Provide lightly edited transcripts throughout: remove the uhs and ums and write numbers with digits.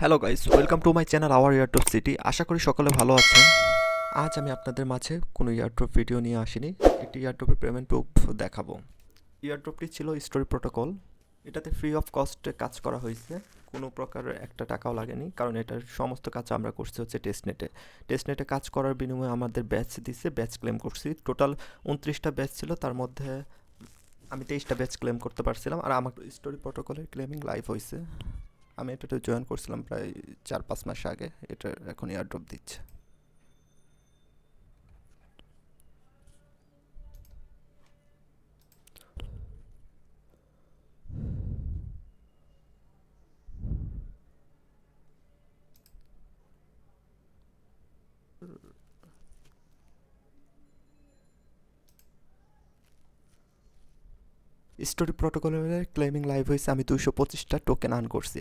Hello guys, welcome to my channel our eardrop city. আশা করি সকলে ভালো আছেন। আজ আমি আপনাদের মাঝে কোনো ইয়ারড্রপ ভিডিও নিয়ে আসিনি, একটি ইয়ারড্রপের পেমেন্ট প্রুফ দেখাবো। ইয়ারড্রপটি ছিল স্টোরি প্রোটোকল। এটাতে ফ্রি অফ কস্টে কাজ করা হয়েছে, কোনো প্রকার একটা টাকাও লাগেনি, কারণ এটার সমস্ত কাজ আমরা করছি হচ্ছে টেস্টনেটে কাজ করার বিনিময়ে আমাদের ব্যাচ দিছে, ব্যাচ ক্লেম করছি। টোটাল 29টা ব্যাচ ছিল, তার মধ্যে আমি 23টা ব্যাচ ক্লেম করতে পারছিলাম। আর আমার স্টোরি প্রোটোকলের ক্লেমিং লাইভ হয়েছে। আমি এটাতে জয়েন করছিলাম প্রায় 4-5 মাস আগে। এটা এখন এয়ারড্রপ দিচ্ছে। স্টোরি প্রোটোকলের ক্লেমিং লাইভ হয়েছে, আমি 225টা টোকেন আর্ন করছি।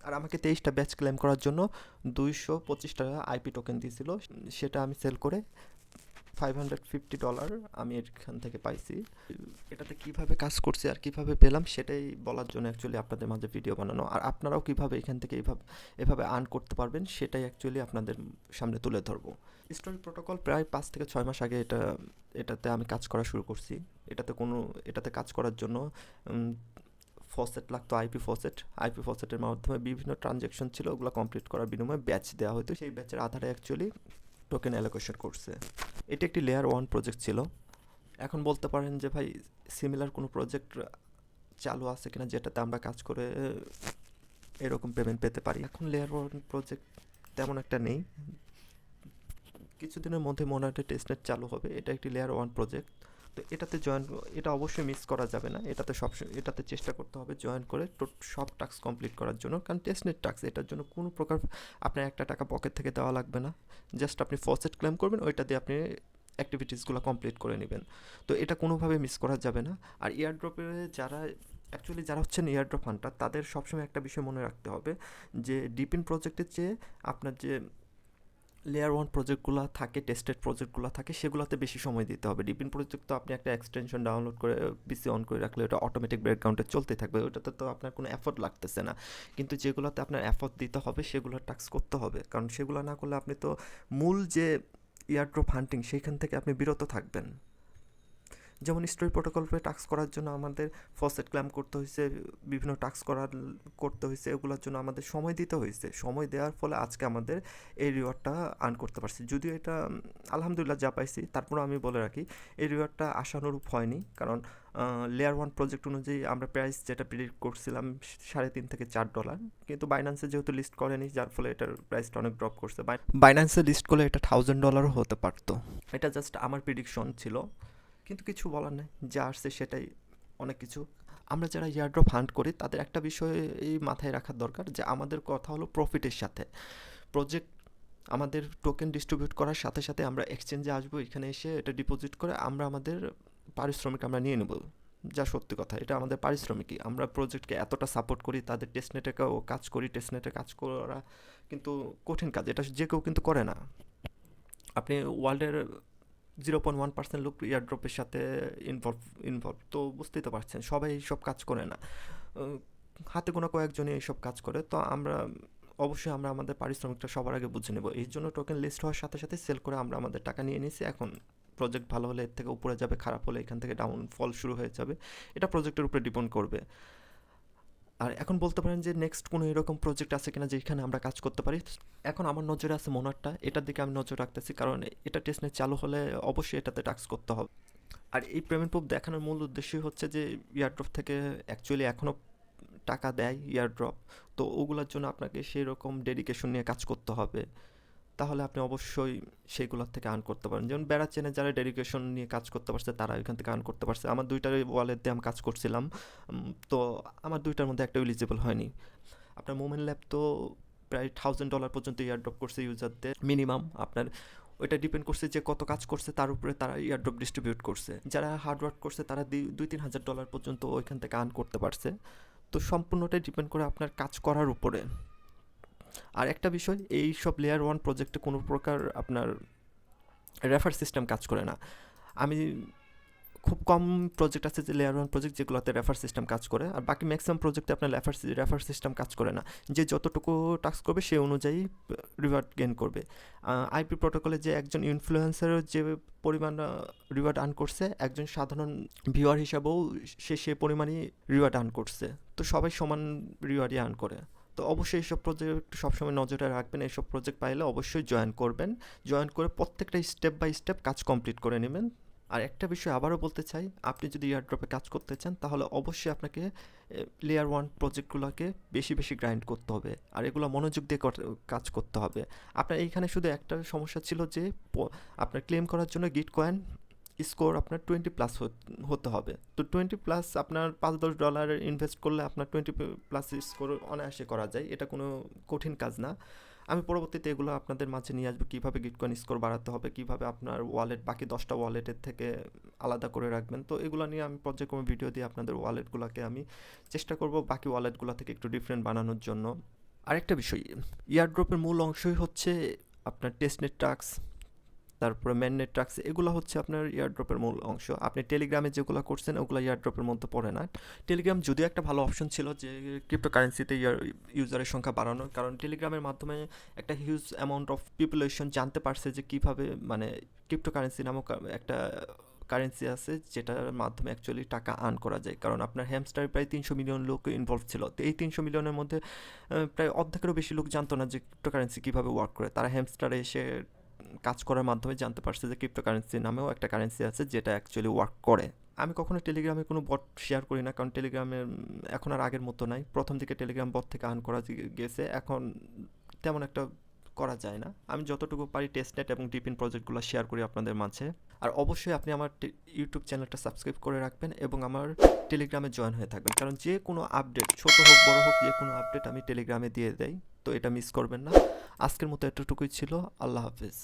আর আমাকে 23টা ব্যাচ ক্লেম করার জন্য 225টা আইপি টোকেন দিয়েছিল। সেটা আমি সেল করে $550 আমি এখান থেকে পাইছি। এটাতে কিভাবে কাজ করছি আর কিভাবে পেলাম সেটাই বলার জন্য অ্যাকচুয়ালি আপনাদের মাঝে ভিডিও বানানো। আর আপনারাও কিভাবে এখান থেকে এভাবে আর্ন করতে পারবেন সেটাই অ্যাকচুয়ালি আপনাদের সামনে তুলে ধরবো। স্টোরি প্রোটোকল প্রায় 5 থেকে 6 মাস আগে এটাতে আমি কাজ করা শুরু করছি। এটাতে কাজ করার জন্য ফসেট লাগতো, আইপি ফসেটের মাধ্যমে বিভিন্ন ট্রানজ্যাকশন ছিল, ওগুলো কমপ্লিট করার বিনিময়ে ব্যাচ দেওয়া হতো। সেই ব্যাচের আধারে অ্যাকচুয়ালি টোকেন অ্যালোকেশন করছে। এটি একটি লেয়ার 1 প্রজেক্ট ছিল। এখন বলতে পারেন যে ভাই, সিমিলার কোনো প্রজেক্ট চালু আছে কিনা যেটাতে আমরা কাজ করে এরকম পেমেন্ট পেতে পারি। এখন লেয়ার 1 প্রজেক্ট তেমন একটা নেই। কিছুদিনের মধ্যে মনে হয় টেস্টনেট চালু হবে। এটা একটি লেয়ার 1 প্রজেক্ট। তো এটা অবশ্যই মিস করা যাবে না। এটাতে চেষ্টা করতে হবে জয়েন করে সব টাস্ক কমপ্লিট করার জন্য, কারণ টেস্টনেট টাস্ক, এটার জন্য কোনো প্রকার আপনার একটা টাকা পকেট থেকে দেওয়া লাগবে না। জাস্ট আপনি ফসেট ক্লেম করবেন, ওইটা দিয়ে আপনি অ্যাক্টিভিটিসগুলো কমপ্লিট করে নেবেন। তো এটা কোনোভাবে মিস করা যাবে না। আর এয়ারড্রপে যারা হচ্ছেন এয়ারড্রপ হান্টার, তাদের সবসময় একটা বিষয় মনে রাখতে হবে যে ডিপিন প্রজেক্টের চেয়ে আপনার যে লেয়ার 1 প্রজেক্টগুলো থাকে, টেস্টেড প্রজেক্টগুলো থাকে, সেগুলোতে বেশি সময় দিতে হবে। ডিপিন প্রজেক্ট তো আপনি একটা এক্সটেনশন ডাউনলোড করে পিসি অন করে রাখলে ওটা অটোমেটিক ব্যাকগ্রাউন্ডে চলতে থাকবে, ওটাতে তো আপনার কোনো এফোর্ট লাগতেছে না। কিন্তু যেগুলোতে আপনার এফোর্ট দিতে হবে সেগুলোর টাস্ক করতে হবে, কারণ সেগুলো না করলে আপনি তো মূল যে এয়ারড্রপ হান্টিং সেইখান থেকে আপনি বিরত থাকবেন। যেমন স্টোরি প্রোটোকলে টাস্ক করার জন্য আমাদের ফসেট ক্ল্যাম করতে হয়েছে, বিভিন্ন টাস্ক করতে হয়েছে, এগুলোর জন্য আমাদের সময় দিতে হয়েছে। সময় দেওয়ার ফলে আজকে আমাদের এই রিওয়ার্ডটা আর্ন করতে পারছি। যদিও এটা আলহামদুলিল্লাহ যা পাইছি, তারপরেও আমি বলে রাখি এই রিওয়ার্ডটা আশানুরূপ হয়নি, কারণ লেয়ার 1 প্রজেক্ট অনুযায়ী আমরা প্রাইস যেটা প্রেডিক্ট করছিলাম $3.5 থেকে $4, কিন্তু বাইন্যান্সে যেহেতু লিস্ট করেনি, যার ফলে এটার প্রাইসটা অনেক ড্রপ করছে। বাইন্যান্সে লিস্ট করলে এটা $1000 হতে পারতো। এটা জাস্ট আমার প্রেডিকশন ছিল, কিন্তু কিছু বলার নেই, যা আসছে সেটাই অনেক কিছু। আমরা যারা এয়ারড্রপ হান্ট করি তাদের একটা বিষয় এই মাথায় রাখার দরকার যে আমাদের কথা হলো প্রফিটের সাথে। প্রজেক্ট আমাদের টোকেন ডিস্ট্রিবিউট করার সাথে সাথে আমরা এক্সচেঞ্জে আসবো, এখানে এসে এটা ডিপোজিট করে আমরা আমাদের পারিশ্রমিক আমরা নিয়ে নেব। যা সত্যি কথা, এটা আমাদের পারিশ্রমিকই। আমরা প্রজেক্টকে এতটা সাপোর্ট করি, তাদের টেস্টনেটেও কাজ করি। টেস্টনেটে কাজ করা কিন্তু কঠিন কাজ, এটা যে কেউ কিন্তু করে না। আপনি ওয়ার্ল্ডের 0.1% লোক এয়ারড্রপের সাথে ইনভলভ, তো বুঝতেই তো পারছেন সবাই এইসব কাজ করে না। হাতে গোনা কয়েকজনই এইসব কাজ করে। তো অবশ্যই আমরা আমাদের পারিশ্রমিকটা সবার আগে বুঝে নেব। এই জন্য টোকেন লিস্ট হওয়ার সাথে সাথে সেল করে আমরা আমাদের টাকা নিয়ে নিয়েছি। এখন প্রজেক্ট ভালো হলে এর থেকে উপরে যাবে, খারাপ হলে এখান থেকে ডাউনফল শুরু হয়ে যাবে। এটা প্রজেক্টের উপরে ডিপেন্ড করবে। আর এখন বলতে পারেন যে নেক্সট কোনো এরকম প্রজেক্ট আছে কিনা যেখানে আমরা কাজ করতে পারি। এখন আমার নজরে আছে মোনারটা, এটার দিকে আমি নজর রাখতেছি, কারণ এটা টেস্টনেট চালু হলে অবশ্যই এটাতে টাস্ক করতে হবে। আর এই পেমেন্ট প্রুফ দেখানোর মূল উদ্দেশ্যই হচ্ছে যে এয়ারড্রপ থেকে অ্যাকচুয়ালি এখনও টাকা দেয় এয়ারড্রপ। তো ওগুলোর জন্য আপনাকে সেই রকম ডেডিকেশন নিয়ে কাজ করতে হবে, তাহলে আপনি অবশ্যই সেইগুলোর থেকে আর্ন করতে পারেন। যেমন বেড়া চেনে যারা ডেডিকেশন নিয়ে কাজ করতে পারছে তারা ওইখান থেকে আর্ন করতে পারছে। আমার দুইটার ওয়ালেট দিয়ে আমি কাজ করছিলাম, তো আমার দুইটার মধ্যে একটা এলিজিবল হয়নি। আপনার মোমেন্ট ল্যাব তো প্রায় $1000 পর্যন্ত ইয়ারড্রপ করছে ইউজারদের মিনিমাম। আপনার ওইটা ডিপেন্ড করছে যে কত কাজ করছে তার উপরে তারা ইয়ারড্রপ ডিস্ট্রিবিউট করছে। যারা হার্ডওয়ার্ক করছে তারা $2-3 হাজার পর্যন্ত ওইখান থেকে আর্ন করতে পারছে। তো সম্পূর্ণটাই ডিপেন্ড করে আপনার কাজ করার উপরে। আর একটা বিষয়, এই সব লেয়ার 1 প্রজেক্টে কোনো প্রকার আপনার রেফার সিস্টেম কাজ করে না। আমি খুব কম প্রজেক্ট আছে যে লেয়ার ওয়ান প্রজেক্ট যেগুলোতে রেফার সিস্টেম কাজ করে, আর বাকি ম্যাক্সিমাম প্রজেক্টে আপনার রেফার সিস্টেম কাজ করে না। যে যতটুকু টাস্ক করবে সে অনুযায়ী রিওয়ার্ড গেইন করবে। আইপি প্রোটোকলে যে একজন ইনফ্লুয়েন্সারের যে পরিমাণ রিওয়ার্ড আর্ন করছে, একজন সাধারণ ভিউয়ার হিসাবেও সে পরিমাণই রিওয়ার্ড আর্ন করছে। তো সবাই সমান রিওয়ার্ডই আর্ন করে। তো অবশ্যই এইসব প্রজেক্ট সবসময় নজরে রাখবেন, এইসব প্রজেক্ট পাইলে অবশ্যই জয়েন করবেন। জয়েন করে প্রত্যেকটা স্টেপ বাই স্টেপ কাজ কমপ্লিট করে নেবেন। আর একটা বিষয় আবারও বলতে চাই, আপনি যদি এয়ারড্রপে কাজ করতে চান তাহলে অবশ্যই আপনাকে লেয়ার ওয়ান প্রজেক্টগুলোকে বেশি বেশি গ্রাইন্ড করতে হবে, আর এগুলো মনোযোগ দিয়ে কাজ করতে হবে। আপনার এইখানে শুধু একটা সমস্যা ছিল যে আপনার ক্লেম করার জন্য গিট কয়েন স্কোর আপনার 20+ হতে হবে। তো 20+ আপনার $5-10 ইনভেস্ট করলে আপনার 20+ স্কোর অনায়াসে করা যায়, এটা কোনো কঠিন কাজ না। আমি পরবর্তীতে এগুলো আপনাদের মাঝে নিয়ে আসবো, কীভাবে গিটকয়েন স্কোর বাড়াতে হবে, কীভাবে আপনার ওয়ালেট বাকি 10টা ওয়ালেটের থেকে আলাদা করে রাখবেন। তো এগুলো নিয়ে আমি পর্যায়ক্রমে ভিডিও দিয়ে আপনাদের ওয়ালেটগুলোকে আমি চেষ্টা করব বাকি ওয়ালেটগুলো থেকে একটু ডিফারেন্ট বানানোর জন্য। আরেকটা বিষয়, ইয়ারড্রপের মূল অংশই হচ্ছে আপনার টেস্টনেট টাস্ক, তারপরে ম্যাননেট টাস্ক, এগুলো হচ্ছে আপনার ইয়ারড্রপের মূল অংশ। আপনি টেলিগ্রামে যেগুলো করছেন ওগুলো ইয়ারড্রপের মধ্যে পড়ে না। টেলিগ্রাম যদিও একটা ভালো অপশন ছিল যে ক্রিপ্টোকারেন্সিতে ইউজারের সংখ্যা বাড়ানোর, কারণ টেলিগ্রামের মাধ্যমে একটা হিউজ অ্যামাউন্ট অফ পপুলেশন জানতে পারছে যে কীভাবে মানে ক্রিপ্টোকারেন্সি নামক একটা কারেন্সি আছে যেটার মাধ্যমে অ্যাকচুয়ালি টাকা আর্ন করা যায়। কারণ আপনার হ্যামস্টারে প্রায় 300 মিলিয়ন লোক ইনভলভ ছিল। তো এই 300 মিলিয়নের মধ্যে প্রায় অর্ধেকেরও বেশি লোক জানতো না যে ক্রিপ্টোকারেন্সি কীভাবে ওয়ার্ক করে। তারা হ্যামস্টারে এসে কাজ করার মাধ্যমে জানতে পারছে যে ক্রিপ্টোকারেন্সি নামেও একটা কারেন্সি আছে যেটা অ্যাকচুয়ালি ওয়ার্ক করে। আমি কখনো টেলিগ্রামে কোনো বট শেয়ার করি না, কারণ টেলিগ্রামের এখন আর আগের মতো নাই। প্রথম দিকে টেলিগ্রাম বট থেকে আর্ন করা গেছে, এখন তেমন একটা করা যায় না। আমি যতটুকু পারি টেস্টনেট এবং ডিপিন প্রজেক্টগুলো শেয়ার করি আপনাদের মাঝে। আর অবশ্যই আপনি আমার ইউটিউব চ্যানেলটা সাবস্ক্রাইব করে রাখবেন এবং আমার টেলিগ্রামে জয়েন হয়ে থাকবেন, কারণ যে কোনো আপডেট, ছোট হোক বড় হোক, যে কোনো আপডেট আমি টেলিগ্রামে দিয়ে দেই। তো এটা মিস করবেন না। আজকের মতো এতটুকুই ছিল। আল্লাহ হাফেজ।